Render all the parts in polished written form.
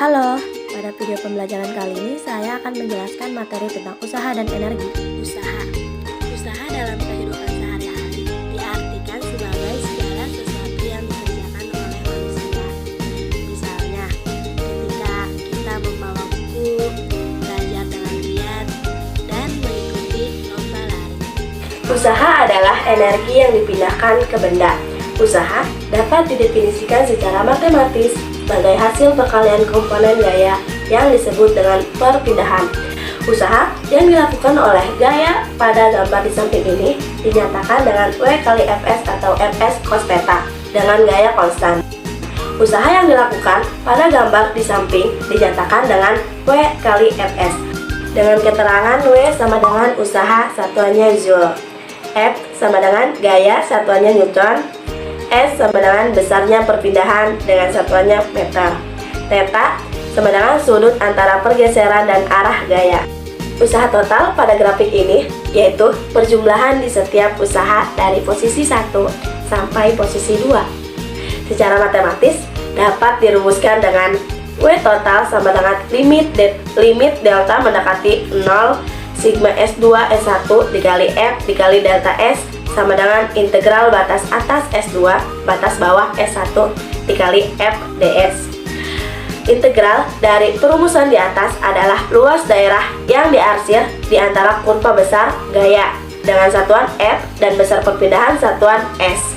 Halo, pada video pembelajaran kali ini saya akan menjelaskan materi tentang usaha dan energi. Usaha dalam kehidupan sehari-hari diartikan sebagai segala sesuatu yang dikerjakan oleh manusia. Misalnya, ketika kita membawa buku, belajar dengan giat, dan mengikuti lomba lari. Usaha adalah energi yang dipindahkan ke benda. Usaha dapat didefinisikan secara matematis sebagai hasil perkalian komponen gaya yang disebut dengan perpindahan. Usaha yang dilakukan oleh gaya pada gambar di samping ini dinyatakan dengan W kali Fs atau Fs cos theta dengan gaya konstan. Usaha yang dilakukan pada gambar di samping dinyatakan dengan W kali Fs dengan keterangan W sama dengan usaha satuannya Joule, F sama dengan gaya satuannya Newton, S sama dengan besarnya perpindahan dengan satuannya meter. Theta sama dengan sudut antara pergeseran dan arah gaya. Usaha total pada grafik ini yaitu perjumlahan di setiap usaha dari posisi 1 sampai posisi 2. Secara matematis dapat dirumuskan dengan W total sama dengan limit delta mendekati 0 sigma S2 S1 dikali F dikali delta S sama dengan integral batas atas S2 batas bawah S1 dikali F ds. Integral dari perumusan di atas adalah luas daerah yang diarsir di antara kurva besar gaya dengan satuan F dan besar perpindahan satuan S.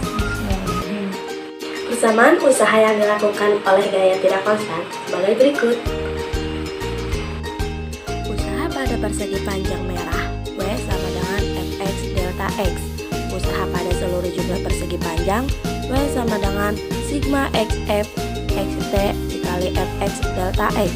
Persamaan usaha yang dilakukan oleh gaya tidak konstan sebagai berikut. Usaha pada persegi panjang merah W sama dengan Fx delta X. Usaha pada seluruh jumlah persegi panjang W sama dengan sigma xf xt dikali fx delta x.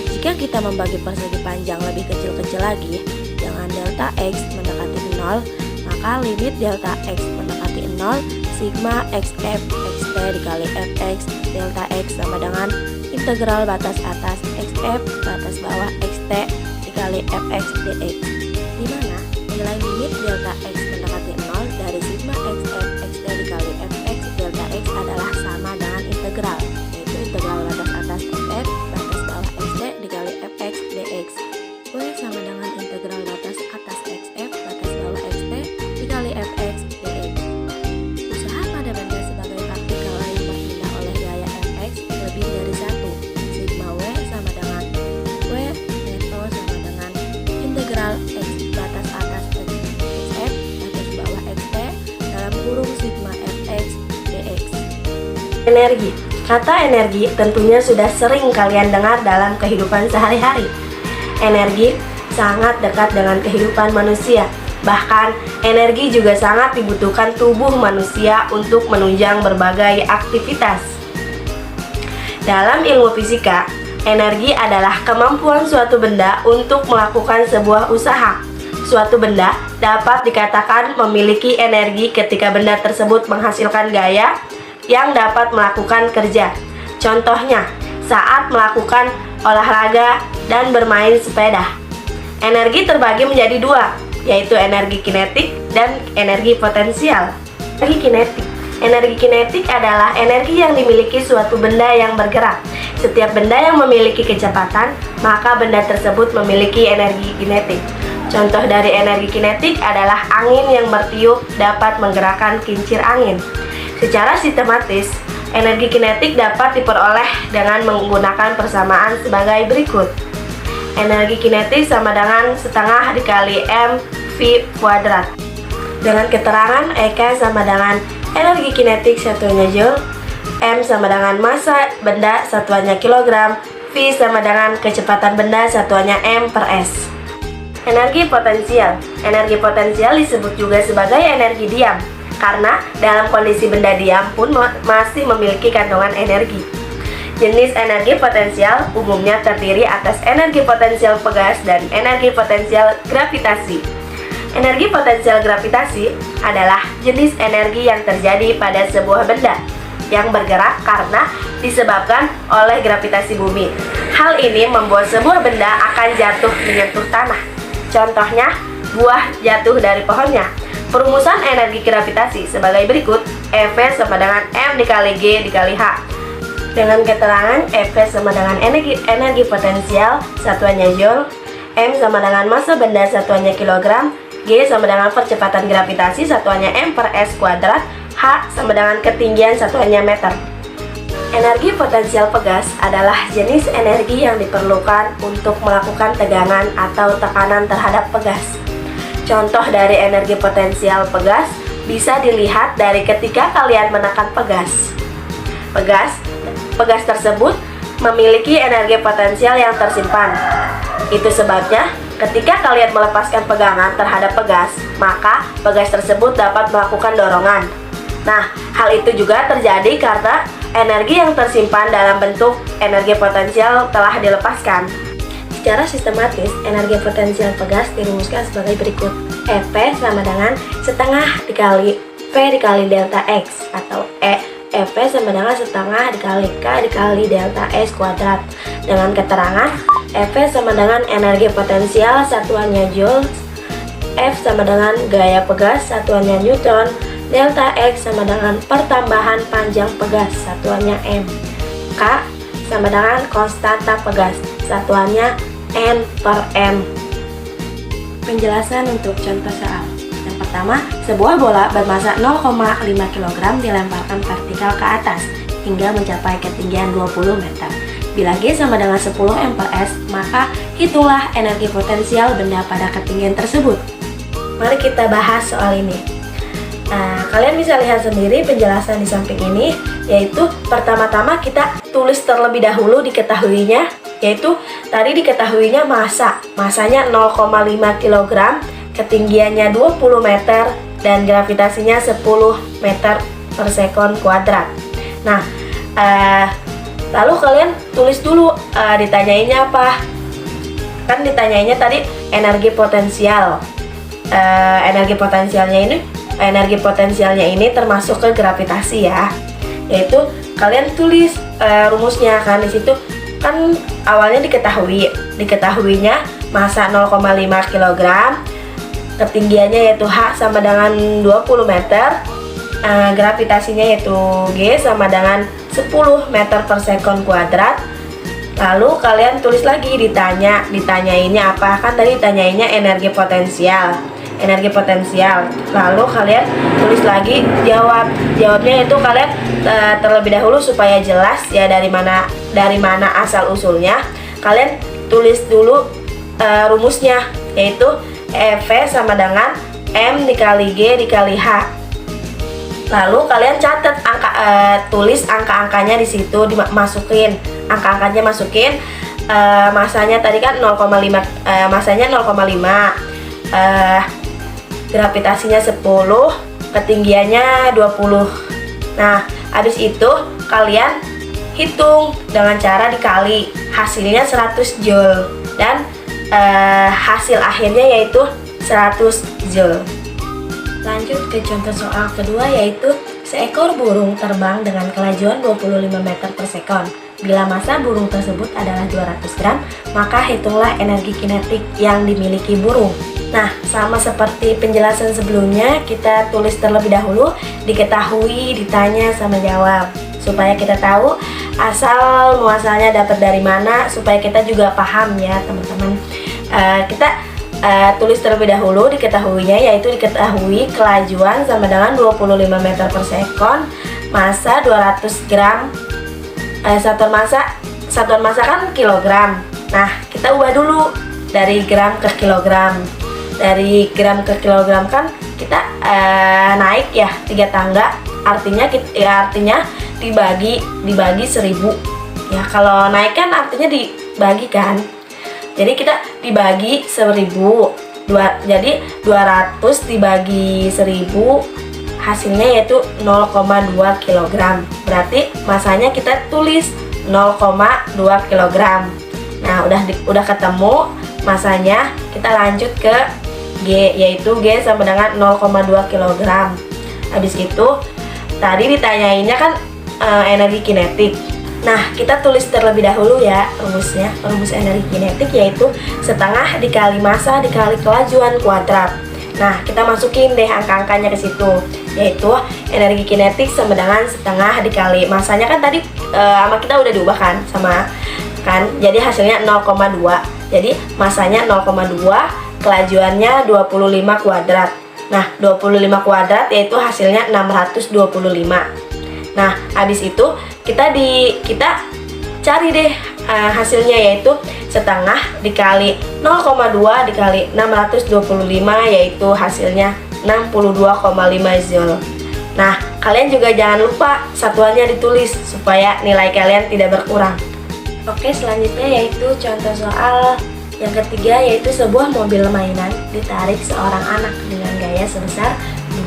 Jika kita membagi persegi panjang lebih kecil-kecil lagi dengan delta x mendekati 0, maka limit delta x mendekati 0 sigma xf xt dikali fx delta x sama dengan integral batas atas xf batas bawah xt dikali fx dx, di mana nilai limit delta x mendekati 0 dari sigma xf xt dikali fx delta x adalah sama dengan integral, yaitu integral batas atas fx batas bawah xt dikali fx dx. W sama dengan integral batas atas xf batas bawah xt dikali fx dx. Usaha pada benda sebagai partikel yang berpindah oleh gaya fx lebih dari 1. Sigma W sama dengan W neto sama dengan integral x batas atas xf batas bawah xt dalam kurung sigma fx dx. Energi. Kata energi tentunya sudah sering kalian dengar dalam kehidupan sehari-hari. Energi sangat dekat dengan kehidupan manusia. Bahkan, energi juga sangat dibutuhkan tubuh manusia untuk menunjang berbagai aktivitas. Dalam ilmu fisika, energi adalah kemampuan suatu benda untuk melakukan sebuah usaha. Suatu benda dapat dikatakan memiliki energi ketika benda tersebut menghasilkan gaya yang dapat melakukan kerja. Contohnya, saat melakukan olahraga dan bermain sepeda. Energi terbagi menjadi dua, yaitu energi kinetik dan energi potensial. Energi kinetik adalah energi yang dimiliki suatu benda yang bergerak. Setiap benda yang memiliki kecepatan, maka benda tersebut memiliki energi kinetik. Contoh dari energi kinetik adalah angin yang bertiup dapat menggerakkan kincir angin. Secara sistematis, energi kinetik dapat diperoleh dengan menggunakan persamaan sebagai berikut. Energi kinetik sama dengan setengah dikali mv kuadrat. Dengan keterangan EK sama dengan energi kinetik satuannya Joule, M sama dengan massa benda satuannya kilogram, V sama dengan kecepatan benda satuannya M per S. Energi potensial. Energi potensial disebut juga sebagai energi diam, karena dalam kondisi benda diam pun masih memiliki kandungan energi. Jenis energi potensial umumnya terdiri atas energi potensial pegas dan energi potensial gravitasi. Energi potensial gravitasi adalah jenis energi yang terjadi pada sebuah benda yang bergerak karena disebabkan oleh gravitasi bumi. Hal ini membuat sebuah benda akan jatuh menyentuh tanah. Contohnya, buah jatuh dari pohonnya. Perumusan energi gravitasi sebagai berikut. EV sama dengan M dikali G dikali H. Dengan keterangan F sama dengan energi potensial satuannya Joule, M sama dengan massa benda satuannya kilogram, G sama dengan percepatan gravitasi satuannya M per S kuadrat, H sama dengan ketinggian satuannya meter. Energi potensial pegas adalah jenis energi yang diperlukan untuk melakukan tegangan atau tekanan terhadap pegas. Contoh dari energi potensial pegas bisa dilihat dari ketika kalian menekan pegas. Pegas tersebut memiliki energi potensial yang tersimpan. Itu sebabnya ketika kalian melepaskan pegangan terhadap pegas, maka pegas tersebut dapat melakukan dorongan. Nah, hal itu juga terjadi karena energi yang tersimpan dalam bentuk energi potensial telah dilepaskan. Secara sistematis, energi potensial pegas dirumuskan sebagai berikut. F sama dengan setengah dikali V dikali delta X, atau F sama dengan setengah dikali K dikali delta S kuadrat. Dengan keterangan F sama dengan energi potensial satuannya Joule, F sama dengan gaya pegas satuannya Newton, delta X sama dengan pertambahan panjang pegas satuannya M, K sama dengan konstanta pegas satuannya N per M. Penjelasan untuk contoh soal. Yang pertama, sebuah bola bermassa 0,5 kg dilemparkan vertikal ke atas hingga mencapai ketinggian 20 meter. Bila G sama dengan 10 M per S, maka hitunglah energi potensial benda pada ketinggian tersebut. Mari kita bahas soal ini. Nah, kalian bisa lihat sendiri penjelasan di samping ini, yaitu pertama-tama kita tulis terlebih dahulu diketahuinya, yaitu tadi diketahuinya masanya 0,5 kg, ketinggiannya 20 meter, dan gravitasinya 10 meter per sekon kuadrat. Nah, lalu kalian tulis dulu ditanyainnya apa? Kan ditanyainnya tadi energi potensial. Energi potensialnya ini termasuk ke gravitasi ya. Yaitu kalian tulis rumusnya kan di situ kan awalnya diketahuinya massa 0,5 kg, ketinggiannya yaitu H sama dengan 20 meter, gravitasinya yaitu G sama dengan 10 meter per sekon kuadrat. Lalu kalian tulis lagi ditanyainnya apa? Kan tadi ditanyainnya energi potensial. Lalu kalian tulis lagi jawabnya itu kalian terlebih dahulu supaya jelas ya dari mana asal usulnya. Kalian tulis dulu rumusnya, yaitu EV sama dengan M dikali G dikali H. Lalu kalian catat tulis angka-angkanya di situ, masukin masanya tadi kan 0,5, masanya 0,5, gravitasinya 10, ketinggiannya 20. Nah, habis itu kalian hitung dengan cara dikali, hasilnya 100 Joule dan hasil akhirnya yaitu 100 Joule. Lanjut ke contoh soal kedua, yaitu seekor burung terbang dengan kelajuan 25 meter per sekon. Bila massa burung tersebut adalah 200 gram, maka hitunglah energi kinetik yang dimiliki burung. Nah, sama seperti penjelasan sebelumnya, kita tulis terlebih dahulu diketahui, ditanya, sama jawab, supaya kita tahu asal muasalnya dapat dari mana, supaya kita juga paham ya teman-teman. Kita tulis terlebih dahulu diketahuinya, yaitu diketahui kelajuan sama dengan 25 meter per sekon, massa 200 gram, satuan massa kan kilogram. Nah, kita ubah dulu dari gram ke kilogram. Dari gram ke kilogram kan kita naik ya 3 tangga, artinya dibagi 1000 ya. Kalau naik kan artinya dibagi kan, jadi kita dibagi 1000, jadi 200 dibagi 1000 hasilnya yaitu 0,2 kg. Berarti masanya kita tulis 0,2 kg. Nah, udah ketemu masanya, kita lanjut ke G, yaitu G sama dengan 0,2 kg. Habis itu tadi ditanyainnya kan energi kinetik. Nah, kita tulis terlebih dahulu ya rumusnya. Rumus energi kinetik yaitu setengah dikali massa dikali kelajuan kuadrat. Nah, kita masukin deh angka-angkanya ke situ, yaitu energi kinetik sama dengan setengah dikali masanya kan tadi sama kita udah diubah kan sama kan, jadi hasilnya 0,2. Jadi masanya 0,2, kelajuannya 25 kuadrat. Nah, 25 kuadrat yaitu hasilnya 625. Nah, habis itu kita cari deh hasilnya, yaitu setengah dikali 0,2 dikali 625, yaitu hasilnya 62,5 Joule. Nah, kalian juga jangan lupa satuannya ditulis supaya nilai kalian tidak berkurang. Oke, selanjutnya yaitu contoh soal yang ketiga, yaitu sebuah mobil mainan ditarik seorang anak dengan gaya sebesar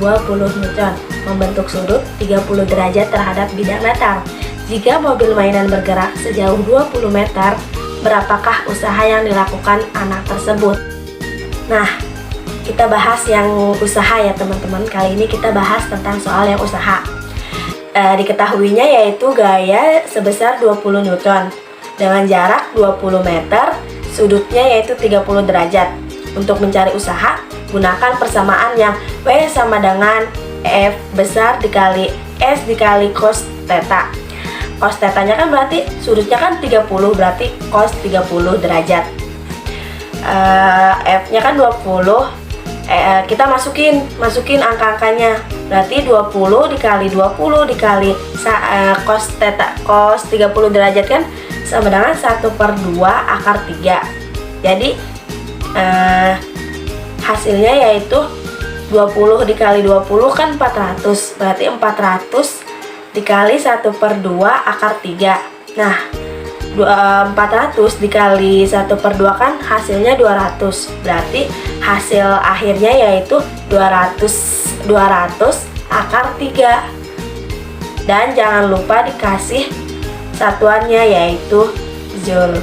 20 Newton membentuk sudut 30 derajat terhadap bidang datar. Jika mobil mainan bergerak sejauh 20 meter, berapakah usaha yang dilakukan anak tersebut? Nah, kita bahas yang usaha ya teman-teman. Kali ini kita bahas tentang soal yang usaha. Diketahuinya yaitu gaya sebesar 20 Newton dengan jarak 20 meter, sudutnya yaitu 30 derajat. Untuk mencari usaha, gunakan persamaan yang W sama dengan F besar dikali S dikali cos theta. Cos theta-nya kan berarti sudutnya kan 30, berarti cos 30 derajat. F-nya kan 20. Kita masukin angka-angkanya. Berarti 20 dikali 20 dikali cos theta, cos 30 derajat kan sama dengan 1/2 akar 3. Jadi hasilnya yaitu 20 dikali 20 kan 400. Berarti 400 dikali 1/2 akar 3. Nah, 400 dikali 1/2 kan hasilnya 200. Berarti hasil akhirnya yaitu 200 akar 3. Dan jangan lupa dikasih satuannya yaitu Joule.